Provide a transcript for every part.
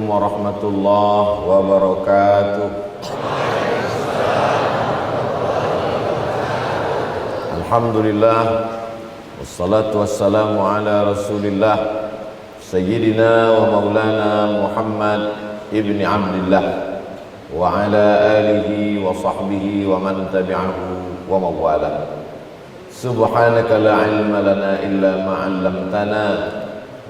warahmatullahi wabarakatuh. Alhamdulillah, wassalatu wassalamu ala rasulillah Sayyidina wa maulana Muhammad ibni Abdillah wa ala alihi wa sahbihi wa man tabi'ahu wa mawala. Subhanaka la ilma lana illa ma 'allamtana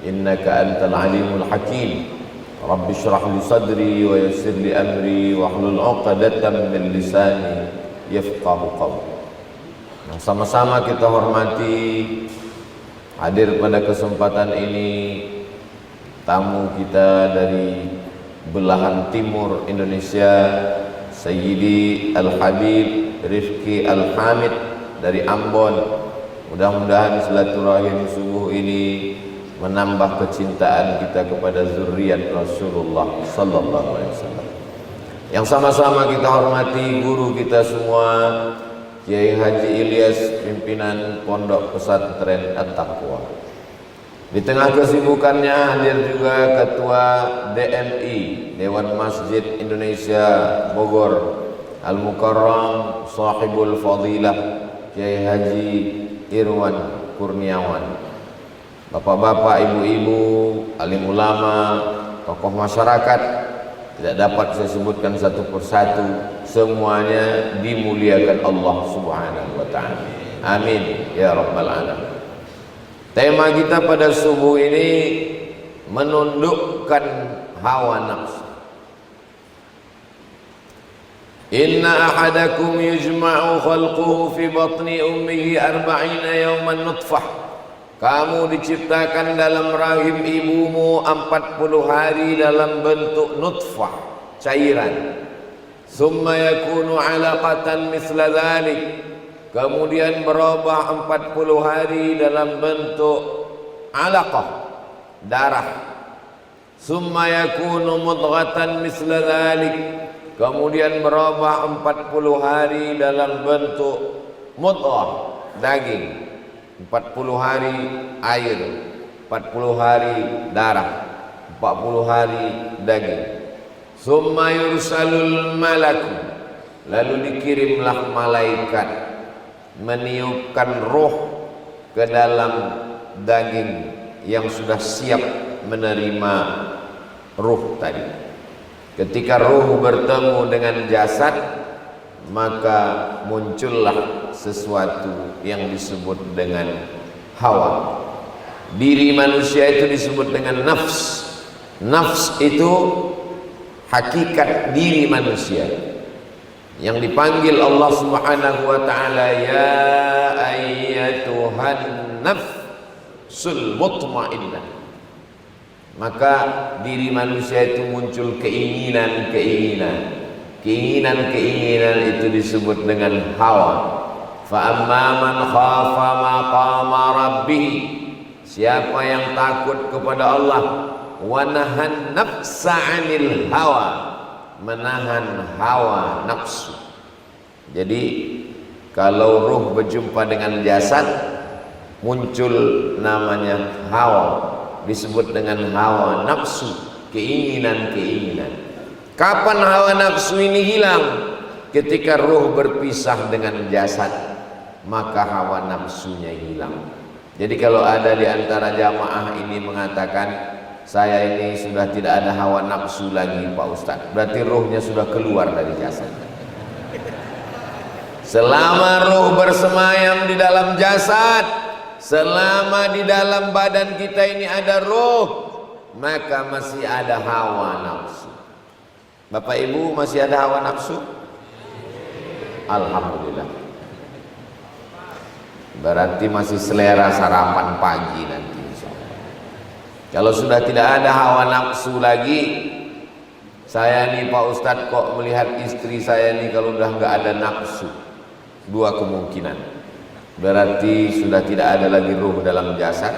innaka antal alimul hakim. Rabbi shrah li sadri wa yassir li amri wa hlul 'uqdatam min lisani yafqahu qawli. Sama-sama kita hormati hadir pada kesempatan ini tamu kita dari belahan timur Indonesia, Sayyidi Al-Habib Rifki Al-Hamid dari Ambon. Mudah-mudahan silaturahim subuh ini menambah kecintaan kita kepada zuriat Rasulullah sallallahu alaihi wasallam. Yang sama-sama kita hormati guru kita semua, Kiai Haji Ilyas, pimpinan Pondok Pesantren At-Taqwa. Di tengah kesibukannya hadir juga Ketua DMI, Dewan Masjid Indonesia Bogor, Al-Mukarram Sahibul Fadilah Kiai Haji Irwan Kurniawan. Bapak-bapak, ibu-ibu, alim ulama, tokoh masyarakat, tidak dapat saya sebutkan satu persatu, semuanya dimuliakan Allah Subhanahu wa ta'ala. Amin ya rabbal alamin. Tema kita pada subuh ini menundukkan hawa nafsu. Inna ahadakum yujma'u khalquhu fi batni ummihi 40 yawman nutfah. Kamu diciptakan dalam rahim ibumu 40 hari dalam bentuk nutfah, cairan. Summa yakunu 'alaqatan misla dhalik. Kemudian berubah 40 hari dalam bentuk 'alaqah, darah. Summa yakunu mudghatan misla dhalik. Kemudian berubah 40 hari dalam bentuk mudghah, daging. 40 hari air, 40 hari darah, 40 hari daging. Summa yursalul malaku, lalu dikirimlah malaikat meniupkan roh ke dalam daging yang sudah siap menerima ruh tadi. Ketika ruh bertemu dengan jasad, maka muncullah sesuatu yang disebut dengan hawa. Diri manusia itu disebut dengan nafs. Nafs itu hakikat diri manusia yang dipanggil Allah Subhanahu wa ta'ala, ya ayyatuhan nafsul mutmainnah. Maka diri manusia itu muncul keinginan-keinginan. Keinginan-keinginan itu disebut dengan hawa. Fa amma man khafa maqama rabbih, siapa yang takut kepada Allah, wa nahan nafsa 'anil hawa, menahan hawa nafsu. Jadi kalau ruh berjumpa dengan jasad, muncul namanya hawa, disebut dengan hawa nafsu, keinginan-keinginan. Kapan hawa nafsu ini hilang? Ketika ruh berpisah dengan jasad, maka hawa nafsunya hilang. Jadi kalau ada di antara jamaah ini mengatakan, saya ini sudah tidak ada hawa nafsu lagi Pak Ustadz, berarti ruhnya sudah keluar dari jasad. Selama ruh bersemayam di dalam jasad, selama di dalam badan kita ini ada ruh, maka masih ada hawa nafsu. Bapak Ibu, masih ada hawa nafsu? Alhamdulillah. Berarti masih selera sarapan pagi nanti, insyaallah. Kalau sudah tidak ada hawa nafsu lagi, saya nih Pak Ustadz kok melihat istri saya nih kalau udah nggak ada nafsu, dua kemungkinan. Berarti sudah tidak ada lagi ruh dalam jasad,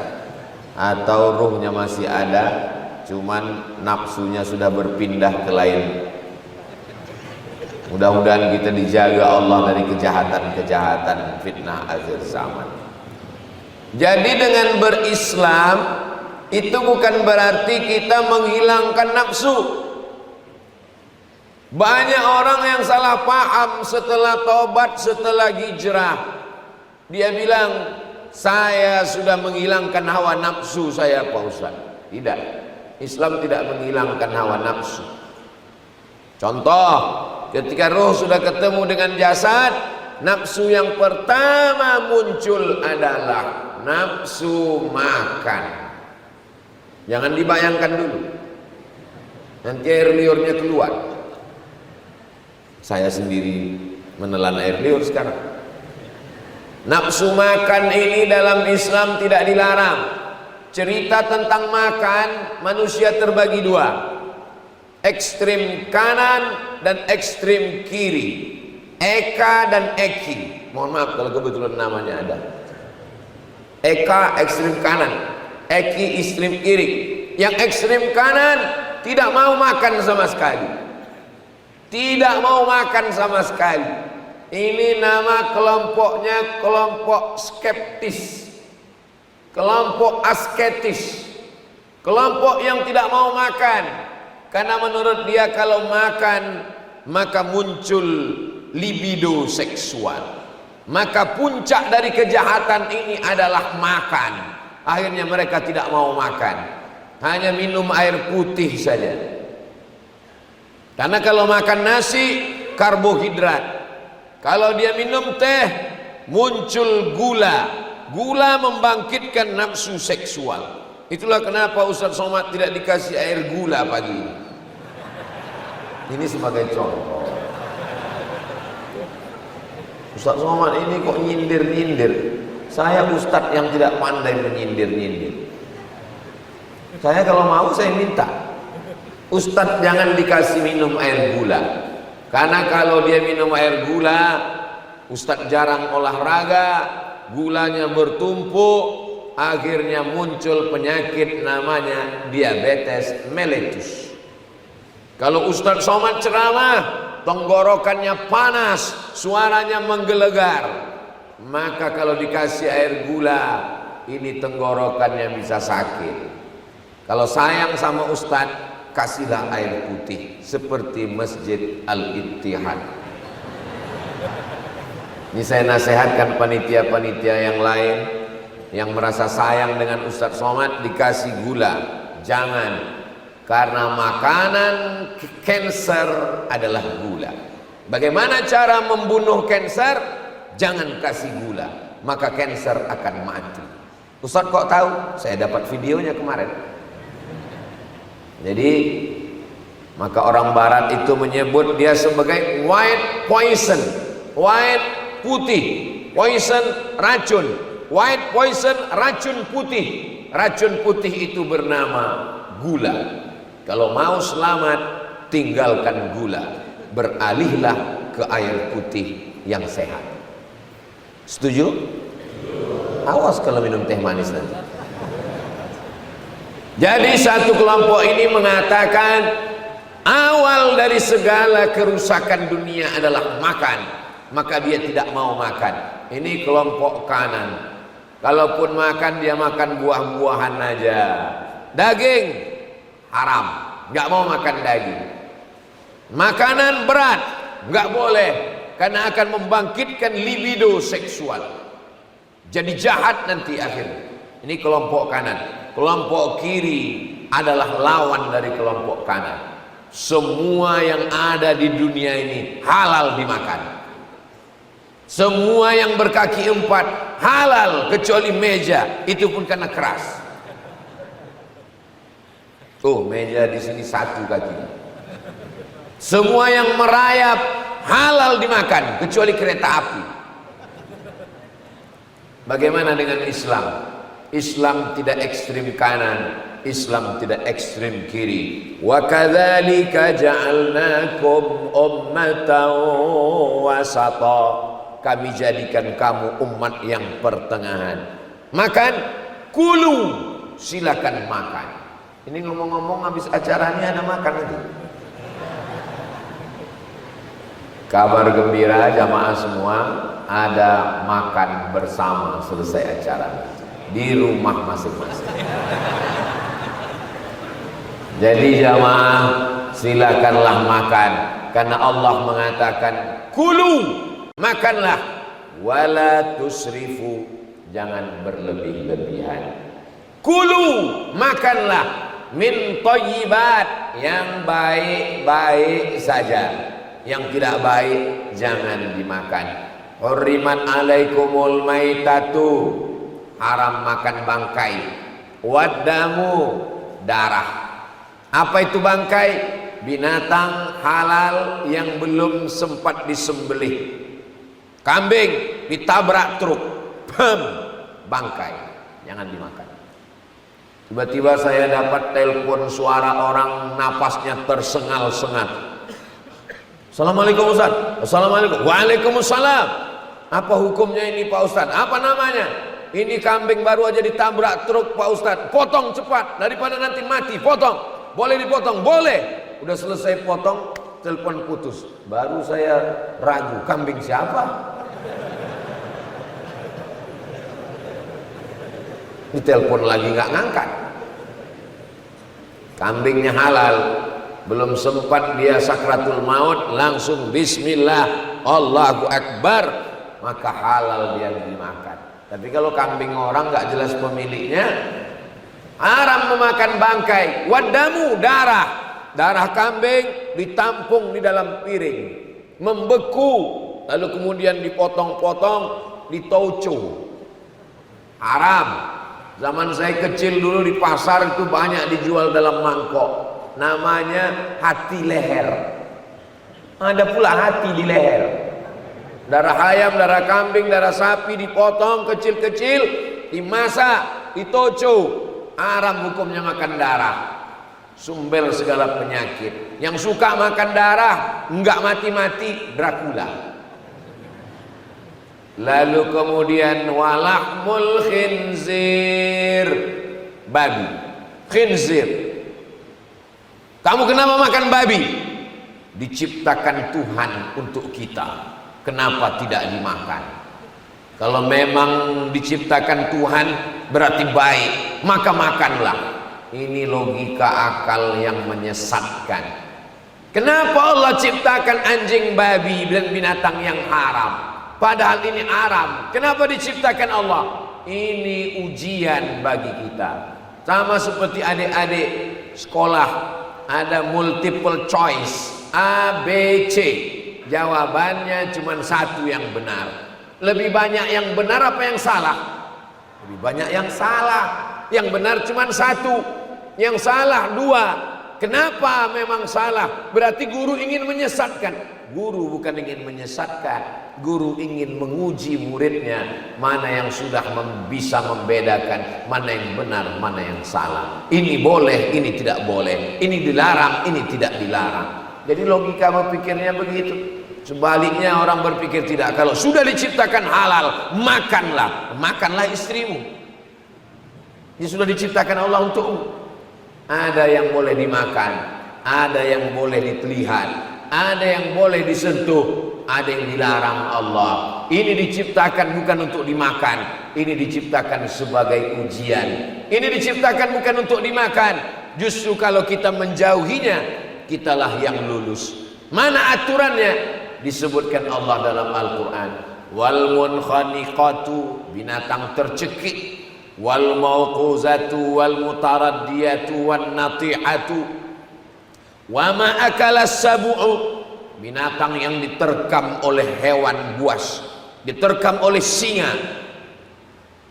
atau ruhnya masih ada, cuman nafsunya sudah berpindah ke lain. Mudah-mudahan kita dijaga Allah dari kejahatan-kejahatan fitnah akhir zaman. Jadi dengan berislam itu bukan berarti kita menghilangkan nafsu. Banyak orang yang salah paham setelah tobat, setelah hijrah. Dia bilang, saya sudah menghilangkan hawa nafsu saya, Pak Ustaz. Tidak, Islam tidak menghilangkan hawa nafsu. Contoh, ketika roh sudah ketemu dengan jasad, nafsu yang pertama muncul adalah nafsu makan. Jangan dibayangkan dulu, nanti air liurnya keluar. Saya sendiri menelan air liur sekarang. Nafsu makan ini dalam Islam tidak dilarang. Cerita tentang makan, manusia terbagi dua, ekstrim kanan dan ekstrim kiri, Eka dan Eki. Mohon maaf kalau kebetulan namanya ada. Eka ekstrim kanan, Eki ekstrim kiri. Yang ekstrim kanan tidak mau makan sama sekali. Tidak mau makan sama sekali. Ini nama kelompoknya kelompok skeptis, kelompok asketis, kelompok yang tidak mau makan. Karena menurut dia kalau makan maka muncul libido seksual. Maka puncak dari kejahatan ini adalah makan. Akhirnya mereka tidak mau makan, hanya minum air putih saja. Karena kalau makan nasi karbohidrat, kalau dia minum teh muncul gula. Gula membangkitkan nafsu seksual. Itulah kenapa Ustaz Somad tidak dikasih air gula pagi ini. Ini sebagai contoh. Ustaz Somad ini kok nyindir-nyindir. Saya ustadz yang tidak pandai menyindir-nyindir. Saya kalau mau saya minta, Ustadz jangan dikasih minum air gula. Karena kalau dia minum air gula, Ustadz jarang olahraga, gulanya bertumpuk, akhirnya muncul penyakit namanya diabetes mellitus. Kalau Ustadz Somad ceramah, tenggorokannya panas, suaranya menggelegar, maka kalau dikasih air gula, ini tenggorokannya bisa sakit. Kalau sayang sama Ustadz, kasihlah air putih seperti Masjid Al-Ittihad. Ini saya nasihatkan panitia-panitia yang lain yang merasa sayang dengan Ustadz Somad, dikasih gula, jangan. Karena makanan kanker adalah gula. Bagaimana cara membunuh kanker? Jangan kasih gula, maka kanker akan mati. Ustadz kok tahu? Saya dapat videonya kemarin. Jadi maka orang barat itu menyebut dia sebagai white poison. White putih, poison racun. White poison racun putih. Racun putih itu bernama gula. Kalau mau selamat, tinggalkan gula, beralihlah ke air putih yang sehat. Setuju? Awas kalau minum teh manis nanti. Jadi satu kelompok ini mengatakan awal dari segala kerusakan dunia adalah makan, maka dia tidak mau makan. Ini kelompok kanan. Kalaupun makan, dia makan buah-buahan aja. Daging haram, nggak mau makan daging. Makanan berat nggak boleh, karena akan membangkitkan libido seksual. Jadi jahat nanti akhirnya. Ini kelompok kanan. Kelompok kiri adalah lawan dari kelompok kanan. Semua yang ada di dunia ini halal dimakan. Semua yang berkaki empat halal kecuali meja, itu pun karena keras. Tuh meja di sini satu kaki. Semua yang merayap halal dimakan kecuali kereta api. Bagaimana dengan Islam? Islam tidak ekstrim kanan, Islam tidak ekstrim kiri. Wa kadzalika ja'alnakum ummatan wasata. Kami jadikan kamu umat yang pertengahan. Makan, kulu, silakan makan. Ini ngomong-ngomong habis acara ini ada makan itu. Kabar gembira jamaah semua, ada makan bersama selesai acara di rumah masing-masing. Jadi jamaah, silakanlah makan, karena Allah mengatakan kulu, makanlah, wala tusrifu, jangan berlebih-lebihan. Kulu, makanlah, min thayyibat, yang baik-baik saja, yang tidak baik jangan dimakan. Hurrimat alaikumul maitatu, haram makan bangkai, waddamu, darah. Apa itu bangkai? Binatang halal yang belum sempat disembelih. Kambing ditabrak truk, bangkai, jangan dimakan. Tiba-tiba saya dapat telepon suara orang napasnya tersengal-sengat. Assalamualaikum Ustaz. Assalamualaikum. Waalaikumsalam. Apa hukumnya ini Pak Ustaz? Apa namanya? Ini kambing baru aja ditabrak truk Pak Ustaz. Potong cepat daripada nanti mati. Potong. Boleh dipotong? Boleh. Udah selesai potong, telepon putus. Baru saya ragu, kambing siapa? Ditelepon lagi nggak ngangkat. Kambingnya halal, belum sempat dia sakratul maut, langsung bismillah, Allahu Akbar, maka halal dia dimakan. Tapi kalau kambing orang nggak jelas pemiliknya, haram memakan bangkai. Wadamu, darah kambing ditampung di dalam piring, membeku, lalu kemudian dipotong-potong, ditauco, haram. Zaman saya kecil dulu di pasar itu banyak dijual dalam mangkok, namanya hati leher. Ada pula hati di leher. Darah ayam, darah kambing, darah sapi dipotong kecil-kecil, dimasak, ditauco. Haram hukumnya makan darah, sumber segala penyakit. Yang suka makan darah enggak mati-mati, Dracula. Lalu kemudian walahmul khinzir, babi, khinzir. Kamu kenapa makan babi? Diciptakan Tuhan untuk kita, kenapa tidak dimakan? Kalau memang diciptakan Tuhan berarti baik, maka makanlah. Ini logika akal yang menyesatkan. Kenapa Allah ciptakan anjing, babi dan binatang yang haram? Padahal ini haram. Kenapa diciptakan Allah? Ini ujian bagi kita. Sama seperti adik-adik sekolah, ada multiple choice, A, B, C. Jawabannya cuma satu yang benar. Lebih banyak yang benar apa yang salah? Lebih banyak yang salah. Yang benar cuma satu, yang salah dua. Kenapa memang salah? Berarti guru ingin menyesatkan. Guru bukan ingin menyesatkan, guru ingin menguji muridnya mana yang sudah bisa membedakan mana yang benar, mana yang salah. Ini boleh, ini tidak boleh. Ini dilarang, ini tidak dilarang. Jadi logika berpikirnya begitu. Sebaliknya orang berpikir tidak. Kalau sudah diciptakan halal, makanlah. Makanlah istrimu. Dia sudah diciptakan Allah untukmu. Ada yang boleh dimakan, ada yang boleh dilihat, ada yang boleh disentuh, ada yang dilarang Allah. Ini diciptakan bukan untuk dimakan, ini diciptakan sebagai ujian. Ini diciptakan bukan untuk dimakan. Justru kalau kita menjauhinya, kitalah yang lulus. Mana aturannya? Disebutkan Allah dalam Al-Quran. Wal munkhaniqatu, binatang tercekik. Wal mauquzatu wal mutaraddiyatu wan nati'atu. Wa ma akalas sabu'u, binatang yang diterkam oleh hewan buas, diterkam oleh singa.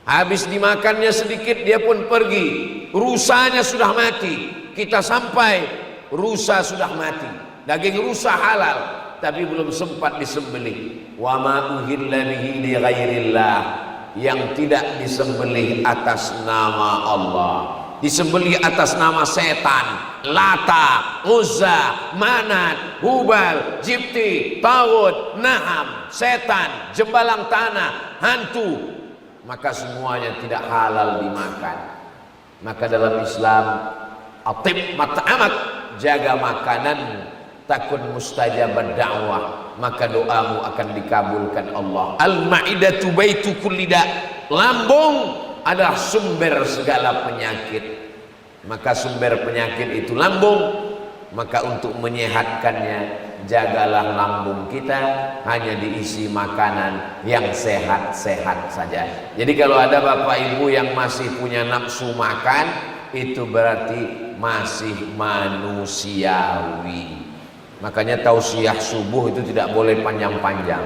Habis dimakannya sedikit dia pun pergi, rusanya sudah mati. Kita sampai rusa sudah mati, daging rusa halal tapi belum sempat disembelih. Wa ma uhilla bihi li ghairillah, yang tidak disembelih atas nama Allah, disembelih atas nama setan, Lata, Uzza, Manat, Hubal, Jibti, Tawud, Naham, setan, jembalang tanah, hantu, maka semuanya tidak halal dimakan. Maka dalam Islam, atib mat'amak, jaga makanan, takun mustajabad da'wah, maka doamu akan dikabulkan Allah. Al-ma'idatu baitu kulli da', lambung adalah sumber segala penyakit. maka sumber penyakit itu lambung. Maka untuk menyehatkannya, jagalah lambung kita hanya diisi makanan yang sehat-sehat saja. Jadi kalau ada bapak ibu yang masih punya nafsu makan, itu berarti masih manusiawi. Makanya tausiah subuh itu tidak boleh panjang-panjang,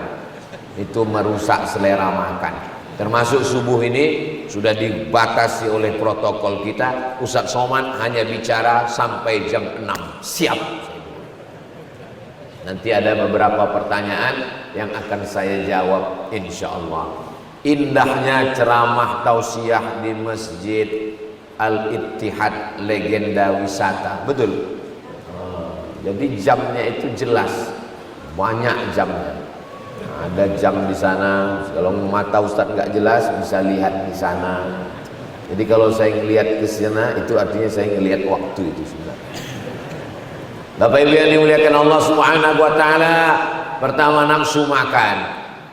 itu merusak selera makan. Termasuk subuh ini sudah dibatasi oleh protokol kita. Ustadz Somad hanya bicara sampai jam 6. Siap. Nanti ada beberapa pertanyaan yang akan saya jawab insya Allah. Indahnya ceramah tausiah di Masjid Al-Ittihad Legenda Wisata. Betul. Jadi jamnya itu jelas, banyak jamnya. Ada jam di sana. Kalau mata Ustadz nggak jelas bisa lihat di sana. Jadi kalau saya ngelihat ke sana itu artinya saya ngelihat waktu itu sudah. Bapak Ibu yang dimuliakan Allah Subhanahu wa taala, pertama nafsu makan.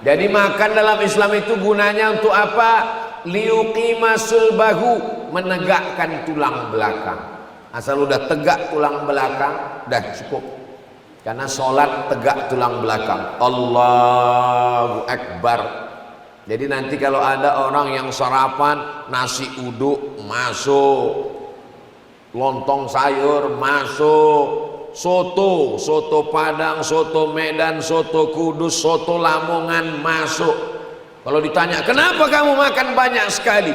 Jadi makan dalam Islam itu gunanya untuk apa? Liuqima sulbahu, menegakkan tulang belakang. Asal udah tegak tulang belakang, dah cukup. Karena sholat tegak tulang belakang. Allahu Akbar. Jadi nanti kalau ada orang yang sarapan nasi uduk masuk, lontong sayur masuk, soto Padang, soto Medan, soto Kudus, soto Lamongan masuk. Kalau ditanya kenapa kamu makan banyak sekali?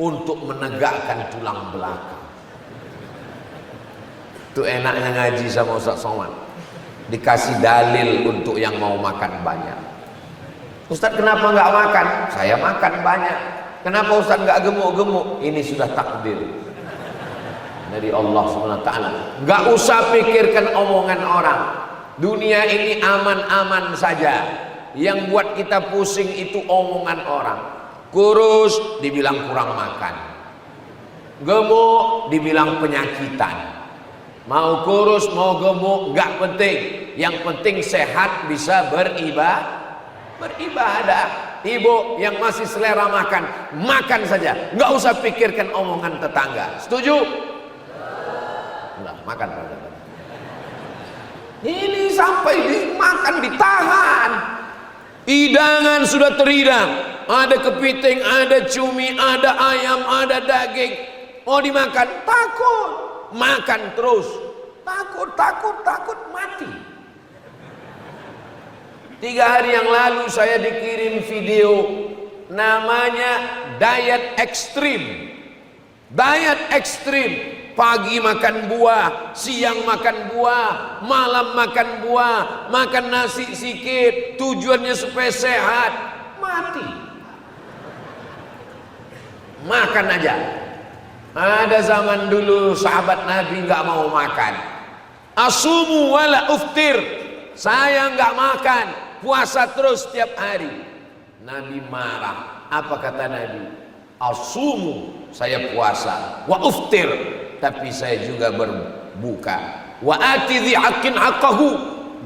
Untuk menegakkan tulang belakang. Itu enaknya ngaji sama Ustadz Somad, dikasih dalil untuk yang mau makan banyak. Ustadz kenapa nggak makan? Saya makan banyak. Kenapa Ustadz nggak gemuk-gemuk? Ini sudah takdir dari Allah SWT. Nggak usah pikirkan omongan orang. Dunia ini aman-aman saja. Yang buat kita pusing itu omongan orang. Kurus dibilang kurang makan, gemuk dibilang penyakitan. Mau kurus mau gemuk nggak penting, yang penting sehat bisa beribadah. Ibu yang masih selera makan, makan saja, nggak usah pikirkan omongan tetangga. Setuju? Nah, makan. Ini sampai dimakan ditahan. Hidangan sudah terhidang, ada kepiting, ada cumi, ada ayam, ada daging. Mau dimakan, takut. Makan terus, takut mati. 3 hari yang lalu saya dikirim video namanya diet ekstrim. Diet ekstrim, pagi makan buah, siang makan buah, malam makan buah, makan nasi sikit, tujuannya supaya sehat. Mati. Makan aja. Ada zaman dulu sahabat Nabi nggak mau makan. Asumu wala uftir. Saya nggak makan, puasa terus setiap hari. Nabi marah. Apa kata Nabi? Asumu, saya puasa. Wa uftir, tapi saya juga berbuka. Wa ati dhi haqqin haqqahu,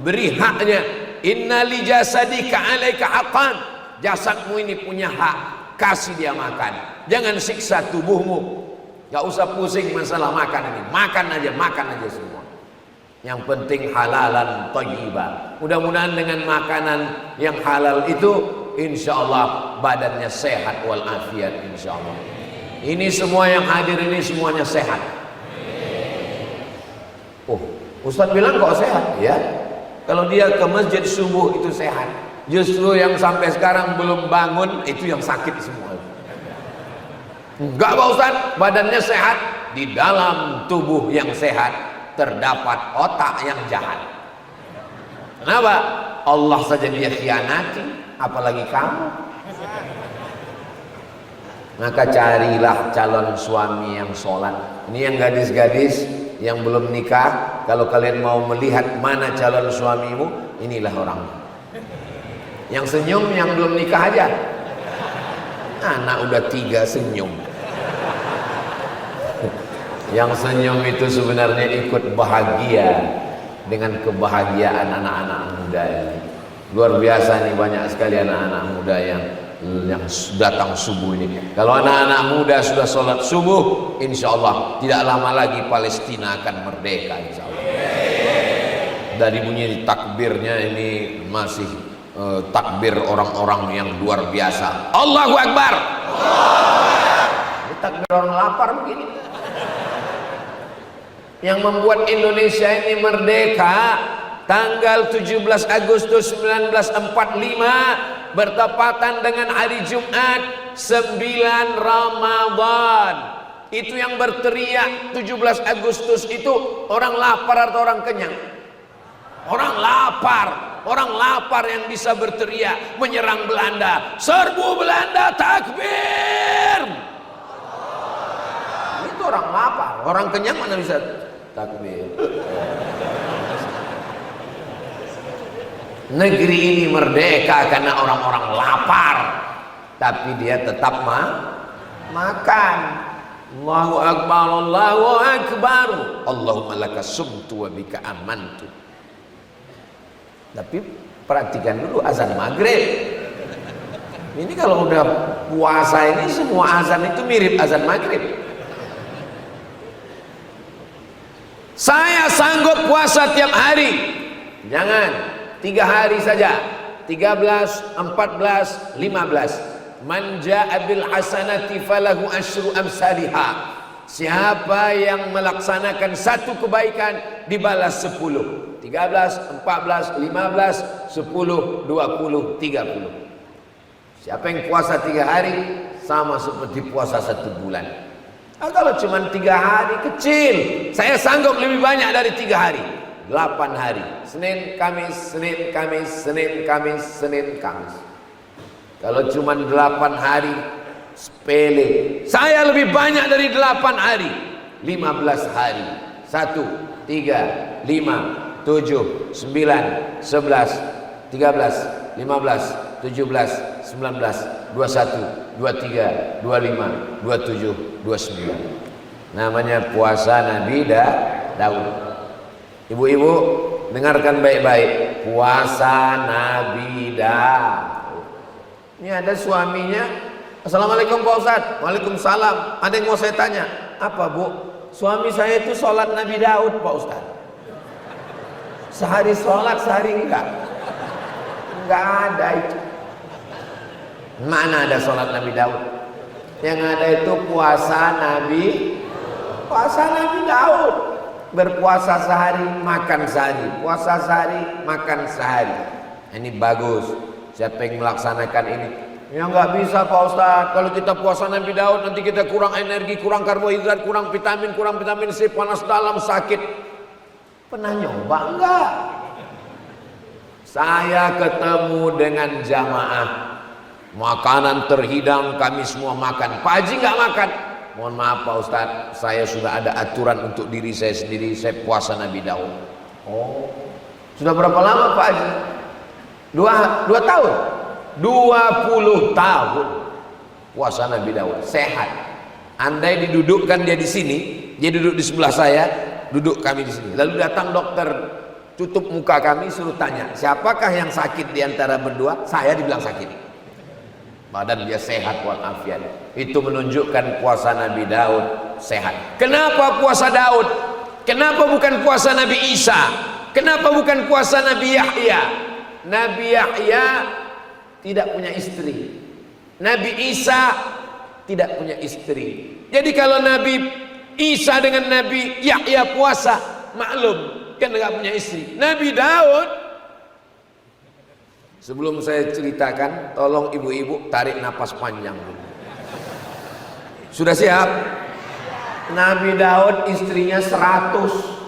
beri haknya. Inna li jasadika alaika haqqan. Jasadmu ini punya hak, kasih dia makan. Jangan siksa tubuhmu. Gak usah pusing masalah makan ini. Makan aja semua. Yang penting halalan thayyibah. Mudah-mudahan dengan makanan yang halal itu insya Allah badannya sehat walafiat insya Allah. Ini semua yang hadir ini semuanya sehat. Oh, Ustadz bilang kok sehat? Ya, kalau dia ke masjid subuh itu sehat. Justru yang sampai sekarang belum bangun itu yang sakit semua. Enggak Pak Ustaz, badannya sehat. Di dalam tubuh yang sehat terdapat otak yang jahat. Kenapa? Allah saja dia khianati, apalagi kamu. Maka carilah calon suami yang sholat. Ini yang gadis-gadis yang belum nikah, kalau kalian mau melihat mana calon suamimu, inilah orangnya. Yang senyum yang belum nikah aja. Anak udah 3 senyum. Yang senyum itu sebenarnya ikut bahagia dengan kebahagiaan anak-anak muda ini. Luar biasa nih, banyak sekali anak-anak muda yang yang datang subuh ini. Kalau anak-anak muda sudah sholat subuh, insya Allah tidak lama lagi Palestina akan merdeka, insya Allah. Dari bunyi takbirnya ini masih takbir orang-orang yang luar biasa. Allahu Akbar. Ini takbir orang lapar begini. Yang membuat Indonesia ini merdeka tanggal 17 Agustus 1945 bertepatan dengan hari Jumat 9 Ramadan. Itu yang berteriak 17 Agustus itu orang lapar atau orang kenyang? Orang lapar yang bisa berteriak menyerang Belanda. Serbu Belanda, takbir. Itu orang lapar. Orang kenyang mana bisa takbir? Negeri ini merdeka karena orang-orang lapar, tapi dia tetap makan. Allahu Akbar, Allahu Akbar. Allahumma laka sumtu wa bika amantu. Tapi perhatikan dulu azan maghrib. Ini kalau udah puasa ini semua azan itu mirip azan maghrib. Saya sanggup puasa tiap hari. Jangan 3 hari saja. 13, 14, 15. Man jaa bil hasanati falahu asyru amsalihha. Siapa yang melaksanakan satu kebaikan dibalas 10. 13, 14, 15, 10, 20, 30. Siapa yang puasa 3 hari sama seperti puasa 1 bulan. Kalau cuma 3 hari kecil, saya sanggup lebih banyak dari 3 hari. 8 hari, Senin, Kamis, Senin, Kamis, Senin, Kamis, Senin, Kamis. Kalau cuma 8 hari sepele. Saya lebih banyak dari 8 hari. 15 hari. 1, 3, 5, 7, 9, 11, 13, 15, 17, 19, 21, 23, 25, 27, 29. Namanya puasa Nabi Daud. Ibu-ibu dengarkan baik-baik. Puasa Nabi Daud. Ini ada suaminya. Assalamualaikum Pak Ustadz. Waalaikumsalam. Ada yang mau saya tanya. Apa Bu? Suami saya itu sholat Nabi Daud Pak Ustadz. Sehari sholat, sehari enggak. Enggak ada itu. Mana ada sholat Nabi Daud? Yang ada itu puasa Nabi Daud. Berpuasa sehari, makan sehari. Puasa sehari, makan sehari. Ini bagus. Siapa yang melaksanakan ini? Ya nggak bisa Pak Ustadz. Kalau kita puasa Nabi Daud nanti kita kurang energi, kurang karbohidrat, kurang vitamin C, panas dalam, sakit. Pernah nyoba enggak? Saya ketemu dengan jamaah, makanan terhidang, kami semua makan. Pak Haji nggak makan. Mohon maaf Pak Ustadz, saya sudah ada aturan untuk diri saya sendiri. Saya puasa Nabi Daud. Oh, sudah berapa lama Pak Haji? 2 tahun. 20 tahun puasa Nabi Daud. Sehat. Andai didudukkan dia di sini, dia duduk di sebelah saya, duduk kami di sini. Lalu datang dokter, tutup muka kami, suruh tanya, siapakah yang sakit di antara berdua? Saya dibilang sakit. Badan dia sehat walafiat. Itu menunjukkan puasa Nabi Daud sehat. Kenapa puasa Daud? Kenapa bukan puasa Nabi Isa? Kenapa bukan puasa Nabi Yahya? Nabi Yahya tidak punya istri. Nabi Isa tidak punya istri. Jadi kalau Nabi Isa dengan Nabi Yahya puasa, maklum kan nggak punya istri. Nabi Daud, sebelum saya ceritakan, tolong ibu-ibu tarik napas panjang. Sudah siap? Nabi Daud istrinya 100.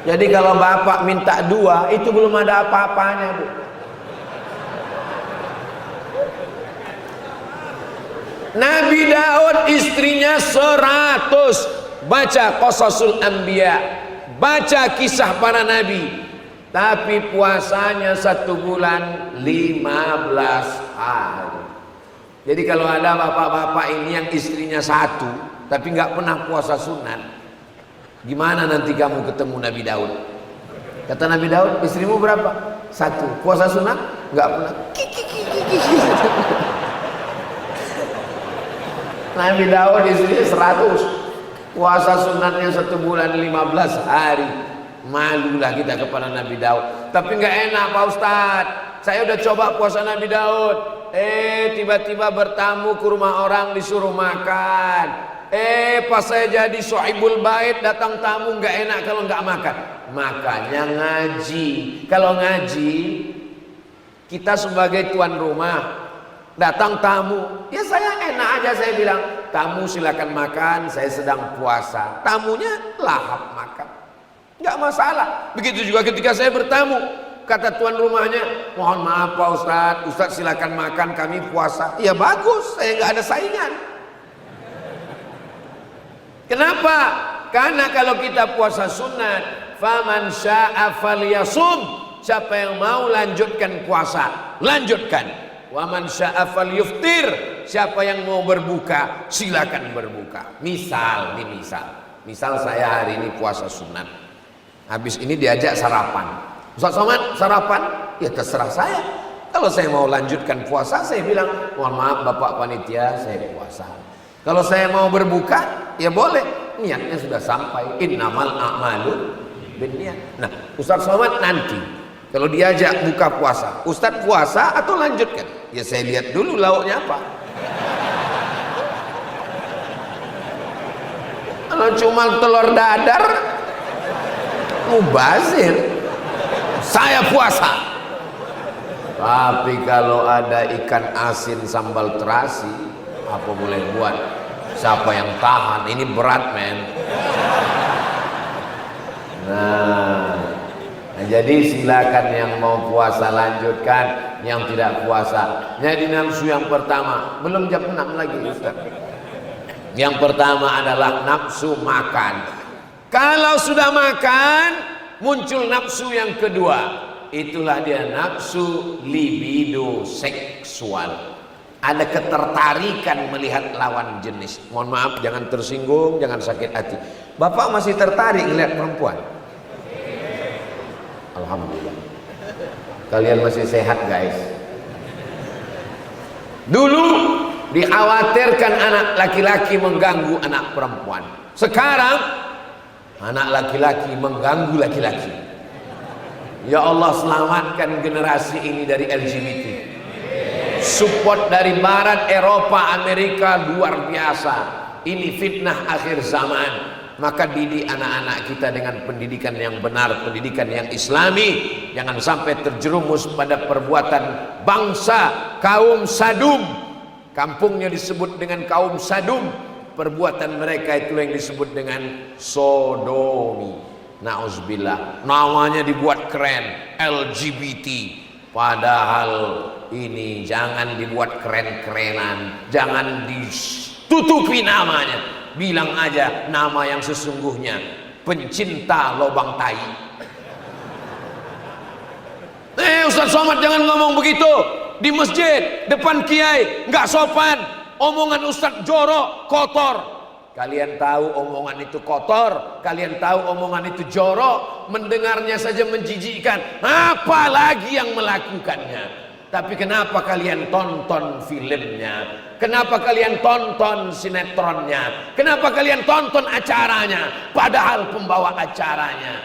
Jadi kalau bapak minta 2, itu belum ada apa-apanya Bu. Nabi Daud istrinya 100. Baca Qasasul Anbiya, baca kisah para nabi. Tapi puasanya 1 bulan 15 hari. Jadi kalau ada bapak-bapak ini yang istrinya 1 tapi nggak pernah puasa sunat, gimana nanti kamu ketemu Nabi Daud? Kata Nabi Daud, istrimu berapa? 1. Puasa sunat? Nggak pernah. Nabi Daud istrinya 100, puasa sunatnya 1 bulan 15 hari. Malulah kita kepada Nabi Daud. Tapi nggak enak Pak Ustadz, saya udah coba puasa Nabi Daud, tiba-tiba bertamu ke rumah orang disuruh makan. Pas saya jadi sohibul bait, datang tamu nggak enak kalau nggak makan. Makanya ngaji. Kalau ngaji, kita sebagai tuan rumah, datang tamu, ya saya enak aja, saya bilang, tamu silakan makan, saya sedang puasa. Tamunya lahap makan, nggak masalah. Begitu juga ketika saya bertamu, kata tuan rumahnya, mohon maaf Pak Ustadz, Ustadz silakan makan, kami puasa. Ya bagus, saya nggak ada saingan. Kenapa? Karena kalau kita puasa sunat, faman syaa falyasum, siapa yang mau lanjutkan puasa, lanjutkan. Waman syaa falyuftir, siapa yang mau berbuka, silakan berbuka. Misal saya hari ini puasa sunat, habis ini diajak sarapan, Ustaz Somad sarapan, ya terserah saya. Kalau saya mau lanjutkan puasa, saya bilang, mohon maaf Bapak Panitia, saya puasa. Kalau saya mau berbuka, ya boleh, niatnya sudah sampai. Innamal a'malu binniyat. Nah, Ustaz Somad nanti kalau diajak buka puasa, Ustaz puasa atau lanjutkan? Ya saya lihat dulu lauknya apa. Kalau cuma telur dadar, mubazir, saya puasa. Tapi kalau ada ikan asin sambal terasi, apa boleh buat? Siapa yang tahan? Ini berat men. Nah, jadi silakan yang mau puasa lanjutkan, yang tidak puasa. Jadi nafsu yang pertama, belum jam 6 lagi Ustaz. Yang pertama adalah nafsu makan. Kalau sudah makan, muncul nafsu yang kedua. Itulah dia nafsu libido seksual. Ada ketertarikan melihat lawan jenis. Mohon maaf, jangan tersinggung, jangan sakit hati. Bapak masih tertarik melihat perempuan? Alhamdulillah. Kalian masih sehat guys. Dulu dikhawatirkan anak laki-laki mengganggu anak perempuan. Sekarang anak laki-laki mengganggu laki-laki. Ya Allah, selamatkan generasi ini dari LGBT. Support dari Barat, Eropa, Amerika luar biasa. Ini fitnah akhir zaman. Maka didik anak-anak kita dengan pendidikan yang benar, pendidikan yang islami. Jangan sampai terjerumus pada perbuatan bangsa kaum Sadum. Kampungnya disebut dengan kaum Sadum. Perbuatan mereka itu yang disebut dengan sodomi. Nauzubillah. Namanya dibuat keren, LGBT. Padahal ini jangan dibuat keren-kerenan, jangan ditutupi namanya. Bilang aja nama yang sesungguhnya, pencinta lobang tai. Ustaz Somad jangan ngomong begitu di masjid, depan kiai, nggak sopan. Omongan Ustaz jorok, kotor. Kalian tahu omongan itu kotor, kalian tahu omongan itu jorok, mendengarnya saja menjijikkan, apalagi yang melakukannya. Tapi kenapa kalian tonton filmnya? Kenapa kalian tonton sinetronnya? Kenapa kalian tonton acaranya? Padahal pembawa acaranya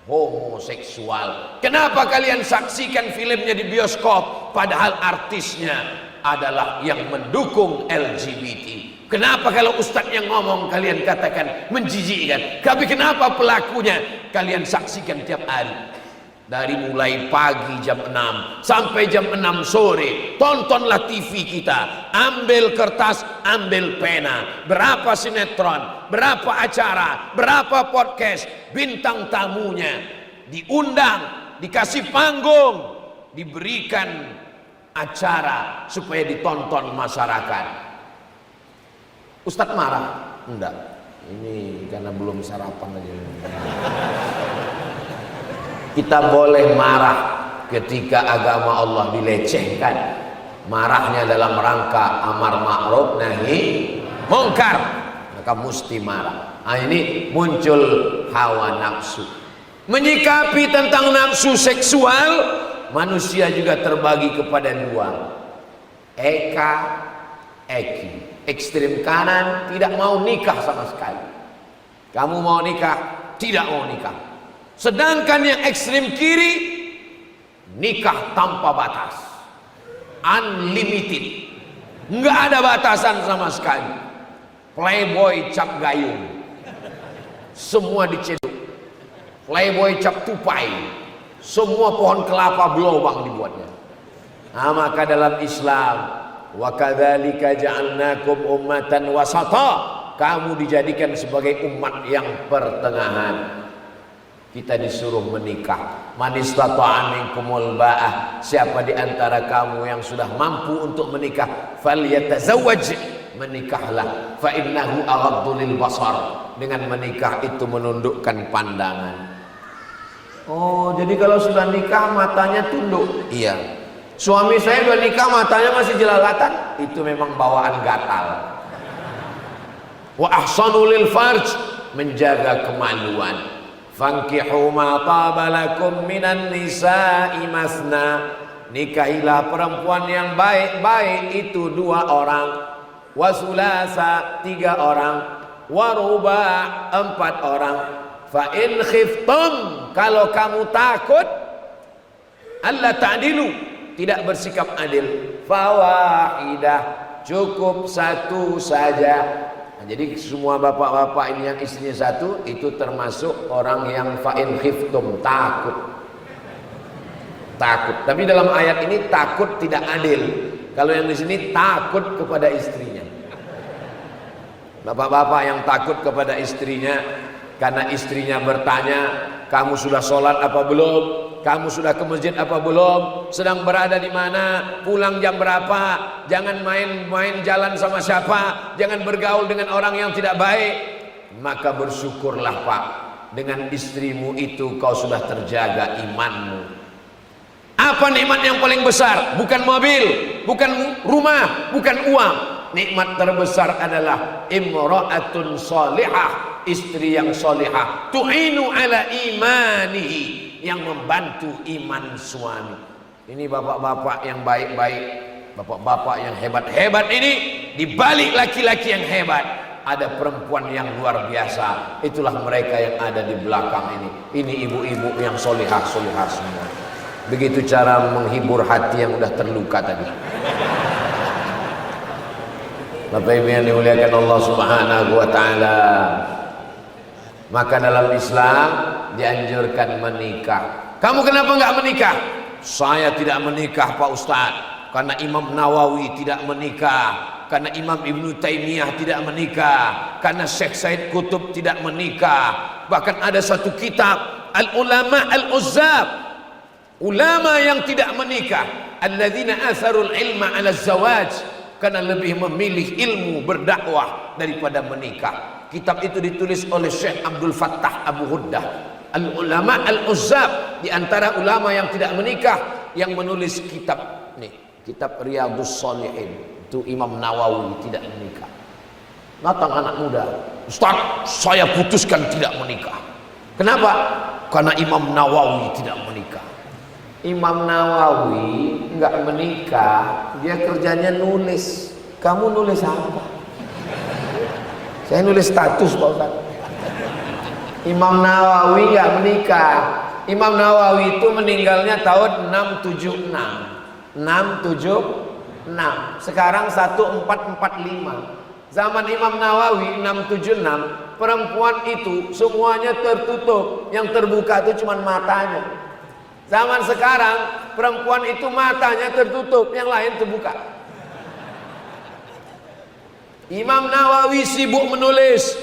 homoseksual. Kenapa kalian saksikan filmnya di bioskop? Padahal artisnya adalah yang mendukung LGBT. Kenapa kalau ustadz yang ngomong kalian katakan menjijikkan? Tapi kenapa pelakunya kalian saksikan tiap hari? Dari mulai pagi jam 6 sampai jam 6 sore, tontonlah TV kita. Ambil kertas, ambil pena. Berapa sinetron, berapa acara, berapa podcast, bintang tamunya diundang, dikasih panggung, diberikan acara supaya ditonton masyarakat. Ustadz marah? Enggak. Ini karena belum sarapan aja. Kita boleh marah ketika agama Allah dilecehkan. Marahnya dalam rangka amar ma'ruf nahi mungkar, maka mesti marah. Nah, ini muncul hawa nafsu. Menyikapi tentang nafsu seksual, manusia juga terbagi kepada dua. Eka, Eki. Ekstrem kanan tidak mau nikah sama sekali. Kamu mau nikah, tidak mau nikah. Sedangkan yang ekstrem kiri, nikah tanpa batas, unlimited, nggak ada batasan sama sekali. Playboy cap gayung, semua diceduk. Playboy cap tupai, semua pohon kelapa berlubang dibuatnya. Nah, maka dalam Islam, wa kadzalika ja'alnakum ummatan wasata, kamu dijadikan sebagai umat yang pertengahan. Kita disuruh menikah. Man istata'a minkumul ba'ah, siapa di antara kamu yang sudah mampu untuk menikah, falyatazawwaj, menikahlah. Fa innahu aghaddu lil basar, dengan menikah itu menundukkan pandangan. Oh, jadi kalau sudah nikah matanya tunduk. Iya. Suami saya udah nikah matanya masih jelalatan, itu memang bawaan gatal. Wa ahsanu lil farj, menjaga kemaluan. Fankihu ma taba lakum minan nisa'i masna, nikahilah perempuan yang baik-baik itu 2 orang, wa sulasa 3 orang, wa ruba' 4 orang. Fa in khiftum, kalau kamu takut alla ta'dilu, tidak bersikap adil, fawahidah, cukup 1 saja. Nah, jadi semua bapak-bapak ini yang istrinya 1 itu termasuk orang yang fa'in khiftum, takut. Tapi dalam ayat ini takut tidak adil. Kalau yang di sini takut kepada istrinya. Bapak-bapak yang takut kepada istrinya karena istrinya bertanya, kamu sudah sholat apa belum? Kamu sudah ke masjid apa belum? Sedang berada di mana? Pulang jam berapa? Jangan main-main jalan sama siapa? Jangan bergaul dengan orang yang tidak baik. Maka bersyukurlah Pak, dengan istrimu itu kau sudah terjaga imanmu. Apa nikmat yang paling besar? Bukan mobil, bukan rumah, bukan uang. Nikmat terbesar adalah imra'atun salihah, istri yang salihah, tu'inu ala imanihi, yang membantu iman suami. Ini bapak-bapak yang baik-baik, bapak-bapak yang hebat-hebat ini, di balik laki-laki yang hebat ada perempuan yang luar biasa. Itulah mereka yang ada di belakang ini. Ini ibu-ibu yang solihah-solihah semua. Begitu cara menghibur hati yang udah terluka tadi. Bapak Ibu yang dimuliakan Allah Subhanahu wa taala. Maka dalam Islam dianjurkan menikah. Kamu kenapa enggak menikah? Saya tidak menikah Pak Ustadz, karena Imam Nawawi tidak menikah, karena Imam Ibnu Taimiyah tidak menikah, karena Syekh Said Qutb tidak menikah. Bahkan ada satu kitab Al-Ulama Al-Uzzab, ulama yang tidak menikah, alladzina atharul ilma 'ala zawaj, karena lebih memilih ilmu berdakwah daripada menikah. Kitab itu ditulis oleh Syekh Abdul Fattah Abu Huddah, Al-Ulama Al-Uzzab, di antara ulama yang tidak menikah, yang menulis kitab nih, kitab Riyadhus Shalihin. Itu Imam Nawawi tidak menikah. Datang anak muda, Ustaz, saya putuskan tidak menikah. Kenapa? Karena Imam Nawawi tidak menikah. Imam Nawawi nggak menikah, dia kerjanya nulis. Kamu nulis apa? Saya nulis status Pak Ustaz. Imam Nawawi nggak menikah. Imam Nawawi itu meninggalnya tahun 676. Sekarang 1445. Zaman Imam Nawawi 676, perempuan itu semuanya tertutup, yang terbuka itu cuma matanya. Zaman sekarang perempuan itu matanya tertutup, yang lain terbuka. Imam Nawawi sibuk menulis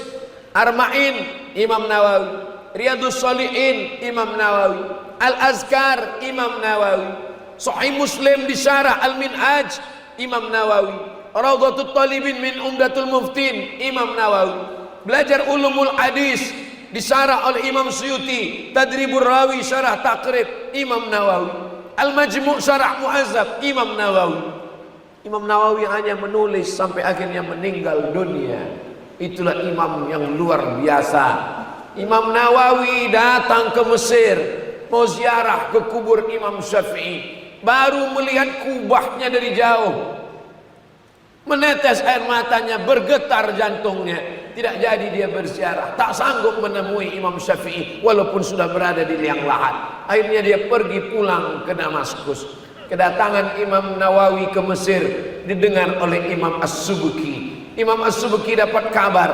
Arba'in, Imam Nawawi, Riyadhus Shalihin, Imam Nawawi, Al-Azkar, Imam Nawawi, Sahih Muslim disyarah Al-Minhaj, Imam Nawawi, Rawdatul Talibin min Umdatul Muftin, Imam Nawawi, belajar ulumul hadis disyarah oleh Imam Suyuti, Tadribur Rawi syarah Taqrib, Imam Nawawi, Al-Majmu' syarah Mu'azzab, Imam Nawawi. Imam Nawawi hanya menulis sampai akhirnya meninggal dunia. Itulah imam yang luar biasa. Imam Nawawi datang ke Mesir, mau ziarah ke kubur Imam Syafi'i, baru melihat kubahnya dari jauh. Menetes air matanya, bergetar jantungnya. Tidak jadi dia berziarah, tak sanggup menemui Imam Syafi'i walaupun sudah berada di liang lahat. Akhirnya dia pergi pulang ke Damaskus. Kedatangan Imam Nawawi ke Mesir didengar oleh Imam As-Subki. Imam As-Subki dapat kabar,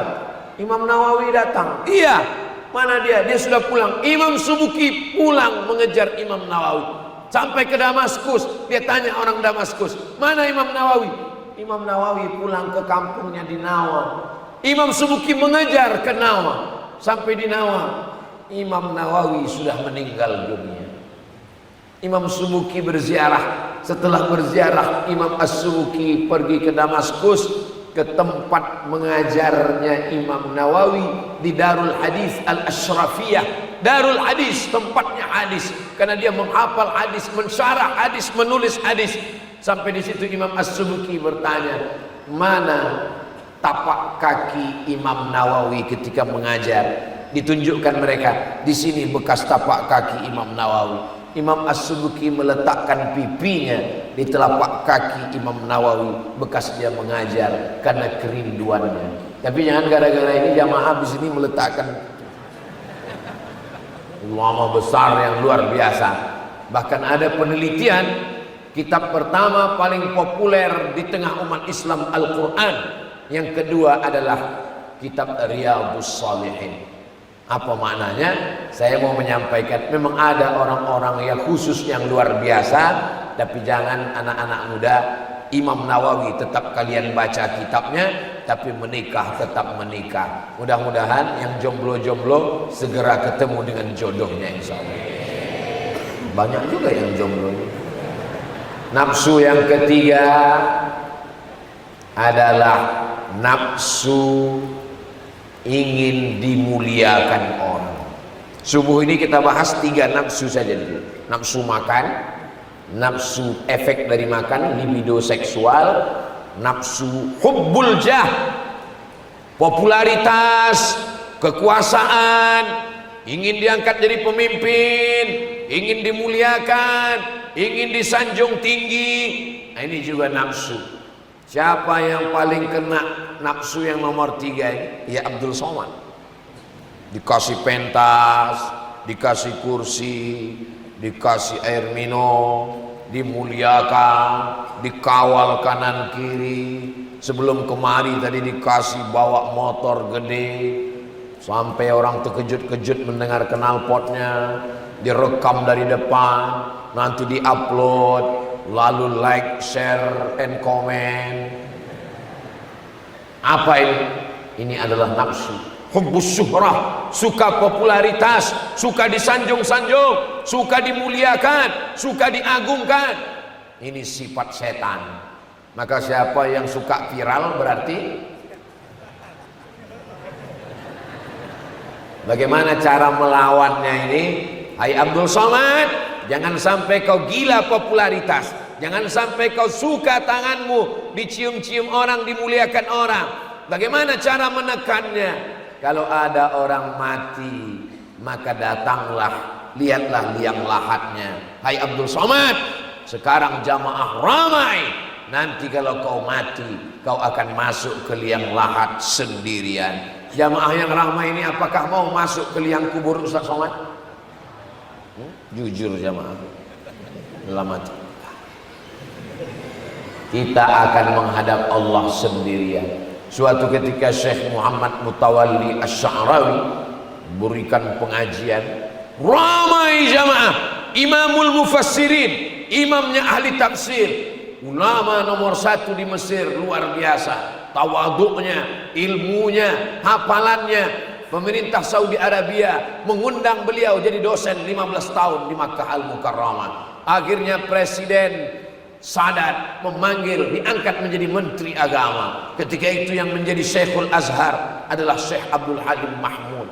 Imam Nawawi datang. Iya, mana dia? Dia sudah pulang. Imam Subki pulang mengejar Imam Nawawi. Sampai ke Damaskus, dia tanya orang Damaskus, mana Imam Nawawi? Imam Nawawi pulang ke kampungnya di Nawa. Imam Subki mengejar ke Nawa. Sampai di Nawa, Imam Nawawi sudah meninggal dunia. Imam Subki berziarah. Setelah berziarah, Imam As-Subki pergi ke Damaskus, ke tempat mengajarnya Imam Nawawi di Darul Hadis Al-Ashrafiyah. Darul Hadis, tempatnya hadis, karena dia menghafal hadis, mensyarah hadis, menulis hadis. Sampai di situ Imam As-Subki bertanya, mana tapak kaki Imam Nawawi ketika mengajar? Ditunjukkan mereka, di sini bekas tapak kaki Imam Nawawi. Imam As-Subki meletakkan pipinya di telapak kaki Imam Nawawi bekas dia mengajar karena kerinduannya. Tapi jangan gara-gara ini jamaah di sini meletakkan ulama besar yang luar biasa. Bahkan ada penelitian, kitab pertama paling populer di tengah umat Islam Al-Quran. Yang kedua adalah kitab Riyadhus Shalihin. Apa maknanya? Saya mau menyampaikan, memang ada orang-orang yang khusus yang luar biasa, tapi jangan anak-anak muda. Imam Nawawi tetap kalian baca kitabnya, tapi menikah tetap menikah. Mudah-mudahan yang jomblo-jomblo segera ketemu dengan jodohnya, insya Allah. Banyak juga yang jomblo. Nafsu yang ketiga adalah nafsu ingin dimuliakan orang. Subuh ini kita bahas 3 nafsu saja dulu. Nafsu makan, nafsu efek dari makan, libido seksual, nafsu hubbul jah, popularitas, kekuasaan, ingin diangkat jadi pemimpin, ingin dimuliakan, ingin disanjung tinggi. Nah, ini juga nafsu. Siapa yang paling kena nafsu yang nomor 3 ini? Ya Abdul Somad. Dikasih pentas, dikasih kursi, dikasih air minum, dimuliakan, dikawal kanan kiri. Sebelum kemari tadi dikasih bawa motor gede, sampai orang terkejut-kejut mendengar knalpotnya, direkam dari depan, nanti diupload, lalu like, share, and comment. Apa ini? Ini adalah nafsu. Hubbus syuhrah, suka popularitas, suka disanjung-sanjung, suka dimuliakan, suka diagungkan. Ini sifat setan. Maka siapa yang suka viral berarti bagaimana cara melawannya ini? Hai Abdul Somad, jangan sampai kau gila popularitas. Jangan sampai kau suka tanganmu dicium-cium orang, dimuliakan orang. Bagaimana cara menekannya? Kalau ada orang mati, maka datanglah, lihatlah liang lahatnya. Hai Abdul Somad, sekarang jamaah ramai. Nanti kalau kau mati, kau akan masuk ke liang lahat sendirian. Jamaah yang ramai ini apakah mau masuk ke liang kubur Ustaz Somad? Jujur jamaah, selamat. Kita akan menghadap Allah sendirian. Suatu ketika Syekh Muhammad Mutawalli Asy-Sya'rawi berikan pengajian, ramai jamaah, imamul mufassirin, imamnya ahli tafsir, ulama nomor 1 di Mesir, luar biasa tawaduknya, ilmunya, hafalannya. Pemerintah Saudi Arabia mengundang beliau jadi dosen 15 tahun di Makkah Al-Mukarramah. Akhirnya Presiden Sadat memanggil, diangkat menjadi Menteri Agama. Ketika itu yang menjadi Syekhul Azhar adalah Syekh Abdul Halim Mahmud.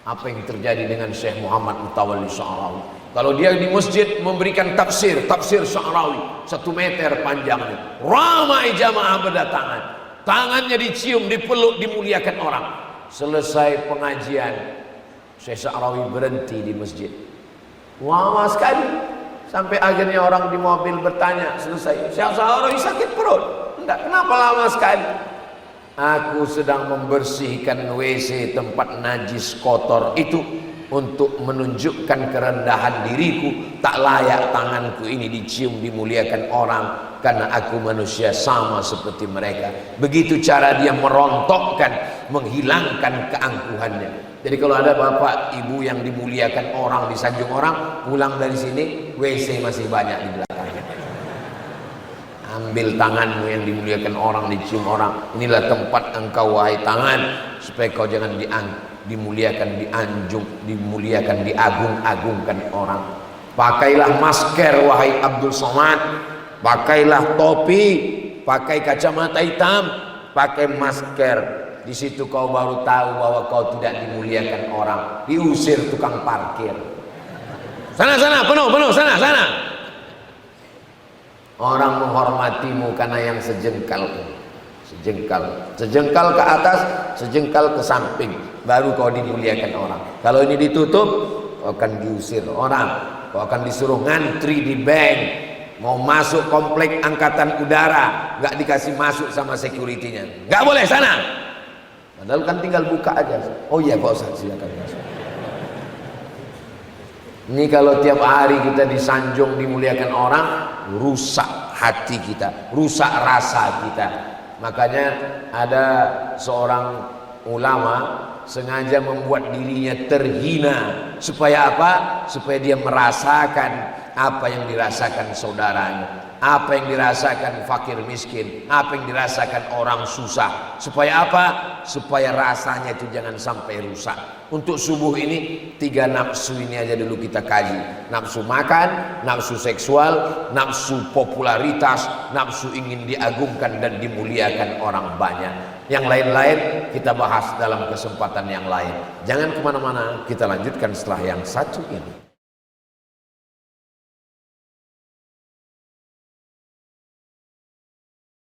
Apa yang terjadi dengan Syekh Muhammad Mutawalli Sya'rawi? Kalau dia di masjid memberikan tafsir Sya'rawi 1 meter panjangnya, ramai jamaah berdatangan, tangannya dicium, dipeluk, dimuliakan orang. Selesai pengajian, Syekh Sya'rawi berhenti di masjid. Lama sekali. Sampai akhirnya orang di mobil bertanya, selesai, Syekh Sya'rawi sakit perut? tidak. Kenapa lama sekali? Aku sedang membersihkan WC tempat najis kotor itu untuk menunjukkan kerendahan diriku. Tak layak tanganku ini dicium dimuliakan orang, karena aku manusia sama seperti mereka. Begitu cara dia merontokkan, menghilangkan keangkuhannya. Jadi kalau ada bapak ibu yang dimuliakan orang, disanjung orang, pulang dari sini WC masih banyak di belakangnya. Ambil tanganmu yang dimuliakan orang, dicium orang. Inilah tempat engkau wahai tangan, supaya kau jangan dimuliakan, dianjung, dimuliakan, diagung-agungkan orang. Pakailah masker wahai Abdul Somad, pakailah topi, pakai kacamata hitam, pakai masker. Di situ kau baru tahu bahwa kau tidak dimuliakan orang. Diusir tukang parkir. Sana penuh sana. Orang menghormatimu karena yang sejengkal ke atas, sejengkal ke samping, baru kau dimuliakan orang. Kalau ini ditutup, kau akan diusir orang, kau akan disuruh ngantri di bank. Mau masuk komplek angkatan udara, nggak dikasih masuk sama security-nya, nggak boleh sana. Padahal kan tinggal buka aja. Oh iya Pak Ustaz, silakan masuk. Ini kalau tiap hari kita disanjung dimuliakan orang, rusak hati kita, rusak rasa kita. Makanya ada seorang ulama sengaja membuat dirinya terhina. Supaya apa? Supaya dia merasakan apa yang dirasakan saudaranya, apa yang dirasakan fakir miskin, apa yang dirasakan orang susah. Supaya apa? Supaya rasanya itu jangan sampai rusak. Untuk subuh ini 3 nafsu ini aja dulu kita kaji. Nafsu makan, nafsu seksual, nafsu popularitas, nafsu ingin diagungkan dan dimuliakan orang banyak. Yang lain-lain kita bahas dalam kesempatan yang lain. Jangan kemana-mana, kita lanjutkan setelah yang satu ini.